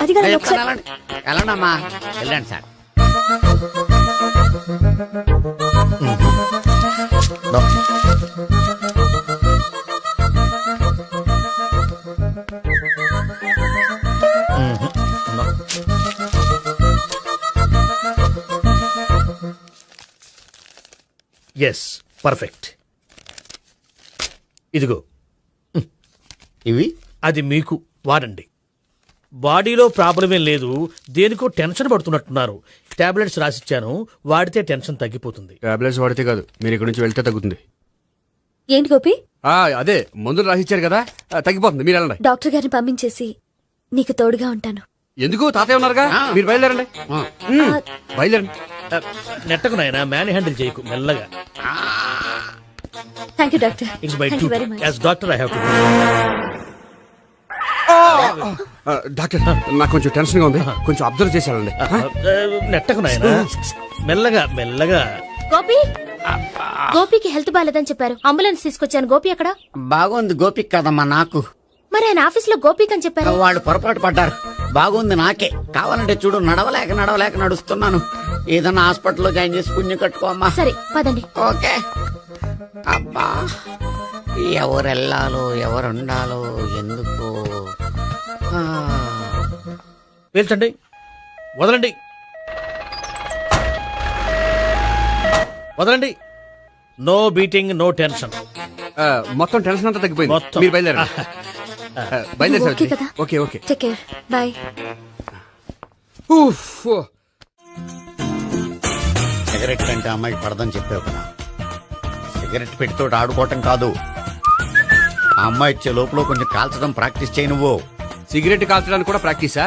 అది కాదు, ఒకసారి- వెళ్ళండి అమ్మా, వెళ్ళండి సార్. Yes, perfect. ఇదిగో ఇవి అది మీకు వాడండి. బాడీలో ప్రాబ్లం ఏం లేదు, దేనికో టెన్షన్ పడుతున్నట్టున్నారు. టాబ్లెట్స్ రాసిచ్చాను, వాడితే టెన్షన్ తగ్గిపోతుంది. టాబ్లెట్స్ వాడితే కాదు, మీరు ఇక్కడి నుంచి వెళ్తే తగ్గుతుంది. ఏంటి గోపి? అదే మందులు రాసిచ్చారు కదా, తగ్గిపోతుంది. మీరు వెళ్ళండి. డాక్టర్ గారిని పంపించేసి నీకు తోడుగా ఉంటాను. ఎందుకు? తాతయ్య ఉన్నారుగా, మీరు బయలుదేరండి. బయలుదేరండి. నెట్టకు నాయనా, మ్యాన్ హ్యాండిల్ చేయకు, మెల్లగా. Thank you doctor. It's my thank you very duty much. As doctor I have to. Doctor, నాకు కొంచెం టెన్షన్ గా ఉంది, కొంచెం అబ్జర్వ్ చేశానండి. నెట్టకు నాయనా, మెల్లగా మెల్లగా. గోపి, గోపికి హెల్త్ బాలేదని చెప్పారు, అంబులెన్స్ తీసుకొచ్చాను. గోపి అక్కడ? బాగుంది గోపిక్ కదమ్మా నాకు. మరి ఆయన ఆఫీస్ లో గోపిక్ అని చెప్పారు. వాళ్ళు పొరపాటు పడ్డారు. బాగుంది నాకే. కావాలంటే చూడు, నడవలేక నడుస్తున్నాను. ఏదన్నా హాస్పిటల్లో జాయిన్ చేసి పుణ్యం కట్టుకోమ్మా. సరే పదండి. ఓకే. అబ్బా, ఎవరెళ్ళాలో ఎవరుండాలో ఎందుకు. పేల్చండి, వదలండి, వదలండి. No beating, no tension. మొత్తం టెన్షన్ అంతా తగ్గిపోయింది. మొత్తం. మీరు బయలుదేరండి. బయలుదేరి ఓకే కదా? Okay okay. Take care, bye. Cigarette కంటే అమ్మాయికి పడదని చెప్పావు కదా. సిగరెట్ పెట్టితో ఆడుకోవటం కాదు, ఆ అమ్మాయి ఇచ్చే లోపల కొంచెం కాల్చడం ప్రాక్టీస్ చేయి నువ్వు. సిగరెట్ కాల్చడానికి కూడా ప్రాక్టీసా?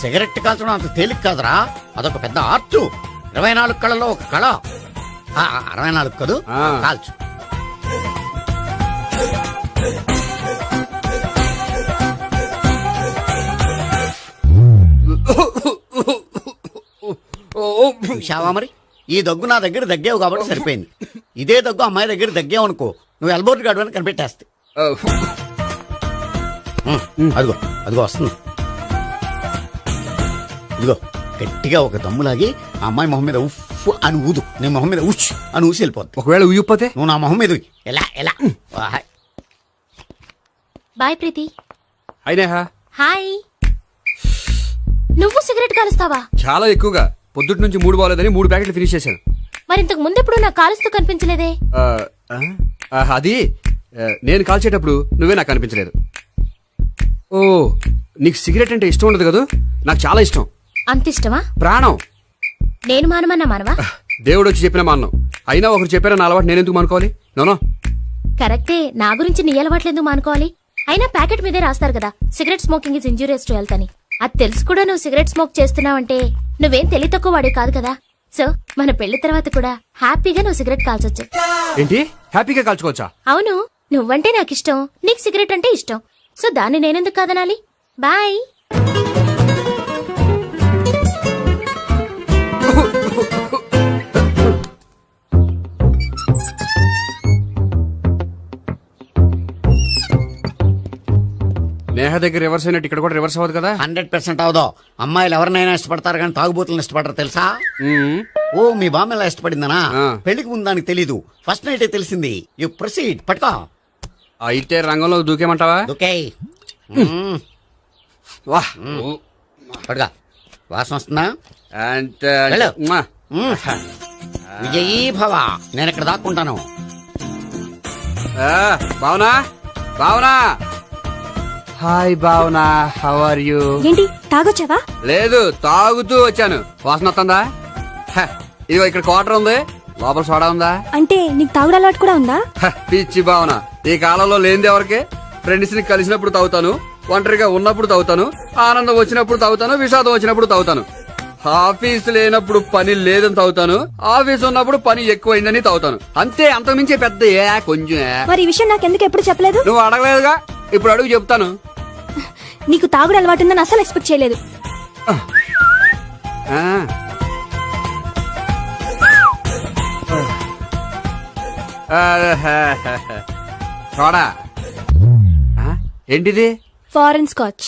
సిగరెట్ కాల్చడం అంత తేలిక కాదురా, అదొక పెద్ద ఆర్ట్. 24 కళలో ఒక కళ. 64 కదూ, కాల్చు. చూశావా మరి, ఈ దగ్గు నా దగ్గర దగ్గేవు కాబట్టి సరిపోయింది. ఇదే దగ్గు అమ్మాయి దగ్గర దగ్గేవు అనుకో, నువ్వు ఎల్బోర్డ్ గాడు అని కనిపెట్టేస్తే. అదిగో అదిగో వస్తుంది. ఇదిగో గట్టిగా ఒక దమ్ములాగి ఆ అమ్మాయి మొహం మీద ఉఫ్ అని ఊదు, నీ మొహం మీద ఉచ్ అని ఊసి వెళ్ళిపోద్ది. ఒకవేళ ఊగిపోతే నువ్వు నా మొహం మీద ఎలా ఎలా. బాయ్ ప్రీతి. అయినా హాయ్. నువ్వు సిగరెట్ కాలుస్తావా? చాలా ఎక్కువగా. పొద్దుటి నుంచి 3 బాలేదని 3 ప్యాకెట్లు ఫినిష్ చేశాను. మరి ఇంతకు ముందెప్పుడు నాకు కాలుస్తూ కనిపించలేదే? అది నేను కాల్చేటప్పుడు నువ్వే నాకు కనిపించలేదు. ఓ, నీకు సిగరెట్ అంటే ఇష్టం ఉండదు కదా? నాకు చాలా ఇష్టం. అంత ఇష్టమా? ప్రాణం. నేను మానమన్నా మానవా? దేవుడు వచ్చి చెప్పిన మానం. అయినా ఒకరు చెప్పారా నా అలవాటు నేనెందుకు మానుకోవాలి? నోనో. కరెక్టే, నా గురించి నీ అలవాట్లెందుకు మానుకోవాలి? అయినా ప్యాకెట్ మీదే రాస్తారు కదా, cigarette smoking is injurious to health అని. అది తెలుసు కూడా నువ్వు సిగరెట్ స్మోక్ చేస్తున్నావంటే నువ్వేం తెలివి తక్కువ వాడే కాదు కదా. సో మన పెళ్లి తర్వాత కూడా హ్యాపీగా నువ్వు సిగరెట్ కాల్చొచ్చు. ఏంటి? హ్యాపీగా కాల్చుకోవచ్చా? అవును, నువ్వంటే నాకు ఇష్టం, నీకు సిగరెట్ అంటే ఇష్టం. సో దాన్ని నేనెందుకు కాదనాలి? బాయ్. నేహ దగ్గర రివర్స్ అయినట్టు ఇక్కడ కూడా రివర్స్ అవ్వదు కదా? 100% అవదో. అమ్మాయిలు ఎవరినైనా ఇష్టపడతారు కానీ తాగుబోతులను ఇష్టపడరు తెలుసా? ఓ, మీ బామ్మ ఎలా ఇష్టపడిందనా? పెళ్లికి ముందు దానికి తెలీదు, ఫస్ట్ నైటే తెలిసింది. You proceed. పట్టుకో. అయితే రంగంలో దూకేమంటావా? ఓకే. వా, పట్టుకో. వాసన వస్తుందా? వెళ్ళు. విజయీ భవ. నేను ఇక్కడ దాక్కుంటాను. Bhavana, Bhavana. Hi Bhavana, how are you? ఏంటి తాగొచ్చావా? లేదు, తాగుతూ వచ్చాను. వాసన వస్తుందా? ఇదిగో ఇక్కడ క్వార్టర్ ఉంది, లోపల సోడా ఉందా? అంటే నీకు తాగుడు అలవాటు కూడా ఉందా? పిచ్చి భావన, ఈ కాలంలో లేనిది ఎవరికి? ఫ్రెండ్స్ ని కలిసినప్పుడు తాగుతాను, ఒంటరిగా ఉన్నప్పుడు తాగుతాను, ఆనందం వచ్చినప్పుడు తాగుతాను, విషాదం వచ్చినప్పుడు తాగుతాను. ఆఫీస్ లేనప్పుడు పని లేదని తాగుతాను, ఆఫీస్ ఉన్నప్పుడు పని ఎక్కువైందని తాగుతాను. అంతే, అంతకుమించే పెద్ద కొంచెం. మరి ఈ విషయం నాకెందుకు ఎప్పుడు చెప్పలేదు? నువ్వు అడగలేదుగా, ఇప్పుడు అడుగు చెప్తాను. నీకు తాగుడు అలవాటు ఉందని అసలు ఎక్స్పెక్ట్ చేయలేదు. సోడా ఆ, ఏంటిది ఫారెన్ స్కాచ్.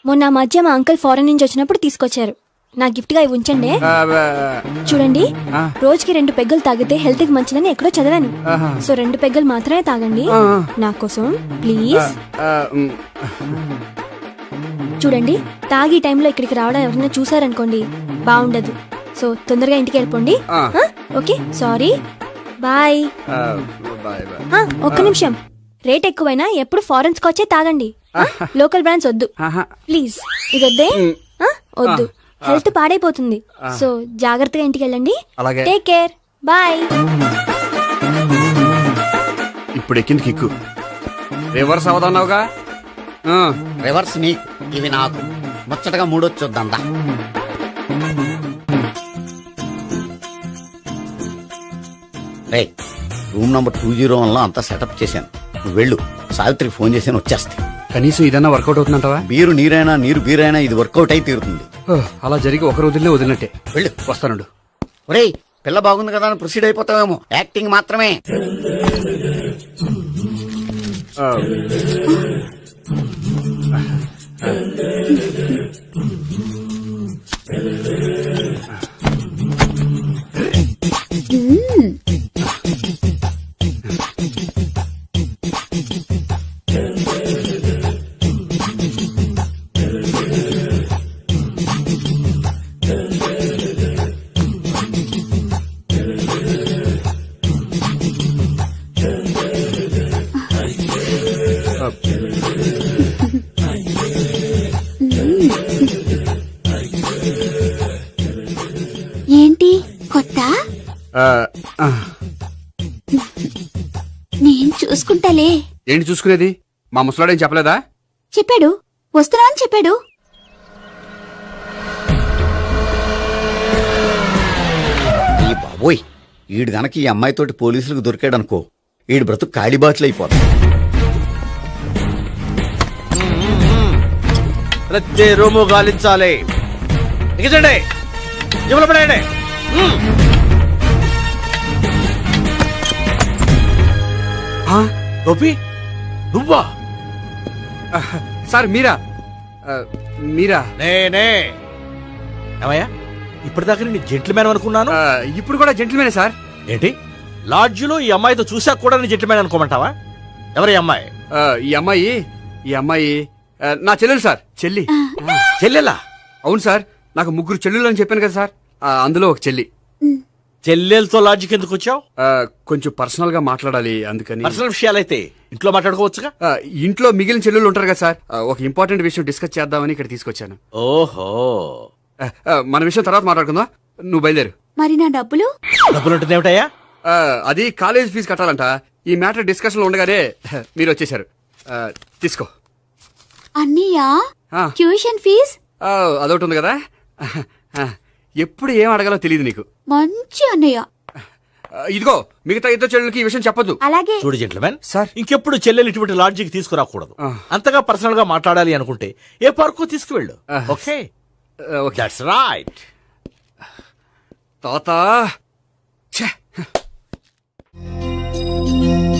మొన్న మధ్య మా అంకుల్ ఫారెన్ నుంచి వచ్చినప్పుడు తీసుకొచ్చారు. నా గిఫ్ట్ గా ఇవి ఉంచండి. చూడండి, రోజుకి 2 పెగ్గులు తాగితే హెల్త్ కి మంచిదని ఎక్కడో చదివాను. సో 2 పెగ్గులు మాత్రమే తాగండి నా కోసం ప్లీజ్. చూడండి, తాగి టైంలో ఇక్కడికి రావడం ఎవరైనా చూసారనుకోండి బాగుండదు. సో తొందరగా ఇంటికి వెళ్ళిపోండి. Okay, sorry, bye. ఒక్క నిమిషం, రేట్ ఎక్కువైనా ఎప్పుడు ఫారెన్ స్కాచే తాగండి. లోకల్ బ్రాండ్స్ వద్దు ప్లీజ్. ఇది వద్దే, వద్దు, హెల్త్ పాడైపోతుంది. సో జాగ్రత్తగా ఇంటికి వెళ్ళండి. అలాగే. Take care, bye. ఇప్పుడు ఎక్కింది కిక్కు. రివర్స్ అవదన్నావుగా. రివర్స్ నీకు, ఇవి నాకు. ముచ్చటగా మూడొచ్చు చూద్దాం దా. రే, రూమ్ నంబర్ 201 లో అంతా సెటప్ చేశాను. నువ్వు వెళ్ళు, సావిత్రికి ఫోన్ చేశాను, వచ్చేస్తే. కనీసం ఇదన్నా వర్కౌట్ అవుతుందంటావా? బీరు నీరైనా నీరు బీరైనా ఇది వర్కౌట్ అయి తీరుతుంది. అలా జరిగి ఒక రోజుల్లో వదిలినట్టే. వెళ్ళు. వస్తానుండు. ఒరేయ్, పిల్ల బాగుంది కదా అని ప్రొసీడ్ అయిపోతావేమో. యాక్టింగ్ మాత్రమే. ఏంటి కొత్త? నేను చూసుకుంటాలే. ఏంటి చూసుకునేది? మా ముసలాడేం చెప్పలేదా? చెప్పాడు, వస్తున్నా అని చెప్పాడు. ఈ బాబోయ్, ఈడు గనక ఈ అమ్మాయితోటి పోలీసులకు దొరికాడనుకో, ఈడు బ్రతుకు కాళీబాట్లు అయిపోతాడు. ప్రతి రూము గాలించాలి. ఎగచండి, జబ్బులు పడేయండి. గోపి, నువ్వా? సార్ మీరా? మీరా? నేనే. ఏమయ్యా, ఇప్పటిదాకా నేను జెంట్లమ్యాన్ అనుకున్నాను. ఇప్పుడు కూడా జెంటిల్మేనే సార్. ఏంటి, లాడ్జిలో ఈ అమ్మాయితో చూసాక కూడా నేను జెంట్లమ్యాన్ అనుకోమంటావా? ఎవరి అమ్మాయి? ఈ అమ్మాయి నా చెల్లెలు సార్. చెల్లి. చెల్లెలా? అవును సార్, నాకు 3 చెల్లెలు అని చెప్పాను కదా సార్, అందులో ఒక చెల్లి. చెల్లెలతో లాడ్జికి ఎందుకు వచ్చావు? కొంచెం పర్సనల్ గా మాట్లాడాలి, అందుకని. పర్సనల్ విషయాలైతే ఇంట్లో మాట్లాడుకోవచ్చుగా. ఇంట్లో మిగిలిన చెల్లెలు ఉంటారు కదా సార్, ఒక ఇంపార్టెంట్ విషయం డిస్కస్ చేద్దామని ఇక్కడ తీసుకొచ్చాను. ఓహో, మన విషయం తర్వాత మాట్లాడుకుందాం, నువ్వు బయలుదేరు. మరి నా డబ్బులు? డబ్బులు ఉంటుంది ఏమిటయ్యా? అది కాలేజ్ ఫీజు కట్టాలంట. ఈ మ్యాటర్ డిస్కషన్ లో ఉండగానే మీరు వచ్చేసారు. తీసుకో. అన్నయ్యా, ఆ. Tuition fees? అదొకటి ఉంది కదా. ఎప్పుడు ఏం అడగాలో తెలియదు నీకు. మంచి అన్నయ్య. ఇదిగో, మిగతా ఇద్దరు చెల్లెలకి ఈ విషయం చెప్పొద్దు. అలాగే. చూడు జెంట్లమెన్, సార్. ఇంకెప్పుడు చెల్లెలు ఇటువంటి లాడ్జికి తీసుకురాకూడదు. అంతగా పర్సనల్ గా మాట్లాడాలి అనుకుంటే ఏ పార్కు తీసుకువెళ్ళు. Okay, that's right. తాత